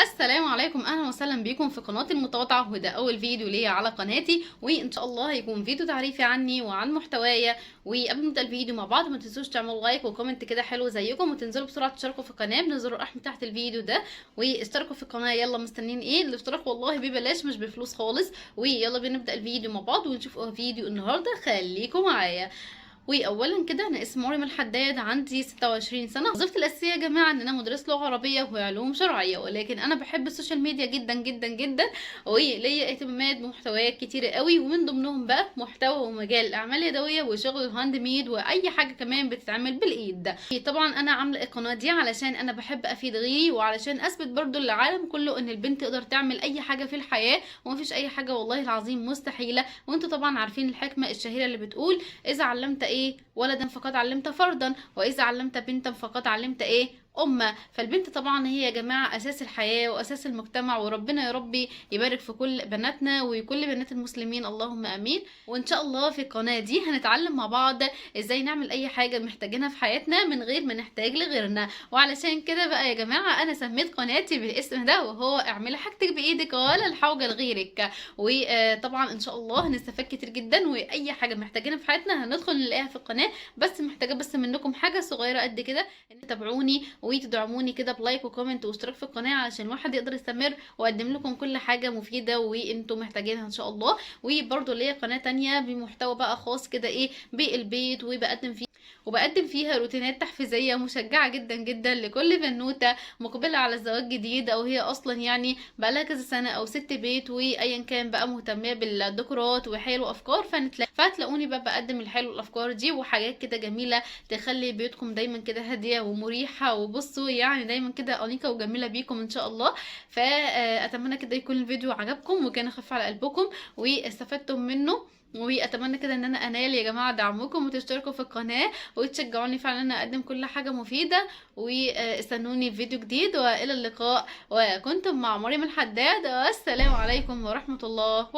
السلام عليكم، اهلا وسهلا بيكم في قناتي المتواضعه، وده اول فيديو ليا على قناتي، وان شاء الله هيكون فيديو تعريفي عني وعن محتوايا. وقبل ما نبدا الفيديو مع بعض ما تنسوش تعملوا لايك وكومنت كده حلو زيكم، وتنزلوا بسرعه تشتركوا في القناه بنزلوا الرقم تحت الفيديو ده واشتركوا في القناه. يلا مستنيين ايه؟ الاشتراك والله ببلاش مش بفلوس خالص. ويلا بينا نبدا الفيديو مع بعض ونشوف فيديو النهارده، خليكم معايا. واولا كده انا اسمي مريم الحداد، عندي 26 سنه. وظيفتي الاساسيه يا جماعه ان انا مدرس لغه عربيه وعلوم شرعيه، ولكن انا بحب السوشيال ميديا جدا جدا جدا، وليا اهتمامات بمحتويات كتيره قوي، ومن ضمنهم بقى محتوى ومجال الاعمال اليدويه وشغل الهاند ميد واي حاجه كمان بتتعمل بالايد. طبعا انا عامله القناه دي علشان انا بحب افيد غيري، وعلشان اثبت برضو للعالم كله ان البنت تقدر تعمل اي حاجه في الحياه، ومفيش اي حاجه والله العظيم مستحيله. وانتوا طبعا عارفين الحكمه الشهيره اللي بتقول: اذا علمت ايه ولدا فقد علمت فردا، واذا علمت بنتا فقد علمت ايه أمة. فالبنت طبعا هي يا جماعة أساس الحياة وأساس المجتمع، وربنا يا ربي يبارك في كل بناتنا وكل بنات المسلمين، اللهم أمين. وإن شاء الله في القناة دي هنتعلم مع بعض إزاي نعمل أي حاجة محتاجينها في حياتنا من غير ما نحتاج لغيرنا. وعلشان كده بقى يا جماعة أنا سميت قناتي بالاسم ده، وهو اعملي حاجتك بإيدك ولا الحوجة لغيرك. وطبعا إن شاء الله هنستفاد كتير جدا، وأي حاجة محتاجينها في حياتنا هندخل نلاقيها في القناة. بس محتاجة بس منكم حاجة صغيرة قد كده، ان تتابعوني وتدعموني كده بلايك وكومنت واشتراك في القناه، علشان الواحد يقدر يستمر واقدم لكم كل حاجه مفيده وانتم محتاجينها ان شاء الله. وبرده ليا قناه تانية بمحتوى بقى خاص كده ايه بالبيت، وبقدم فيها روتينات تحفيزيه مشجعه جدا جدا لكل بنوته مقبله على الزواج جديد، او هي اصلا يعني بقالها كذا سنه، او ست بيت وايا كان بقى مهتمه بالديكورات وحلو وافكار. فهتلاقوني بقى بقدم الحلو الافكار دي وحاجات كده جميله تخلي بيوتكم دايما كده هاديه ومريحه، وبصوا يعني دايما كده انيقه وجميله بيكم ان شاء الله. فاتمنى كده يكون الفيديو عجبكم وكان خفيف على قلبكم واستفدتم منه. واتمنى كده ان انا انال يا جماعه دعمكم وتشتركوا في القناه وتشجعوني فعلا ان اقدم كل حاجه مفيده. واستنوني في فيديو جديد، والى اللقاء. وكنتم مع مريم الحداد، والسلام عليكم ورحمه الله وبركاته.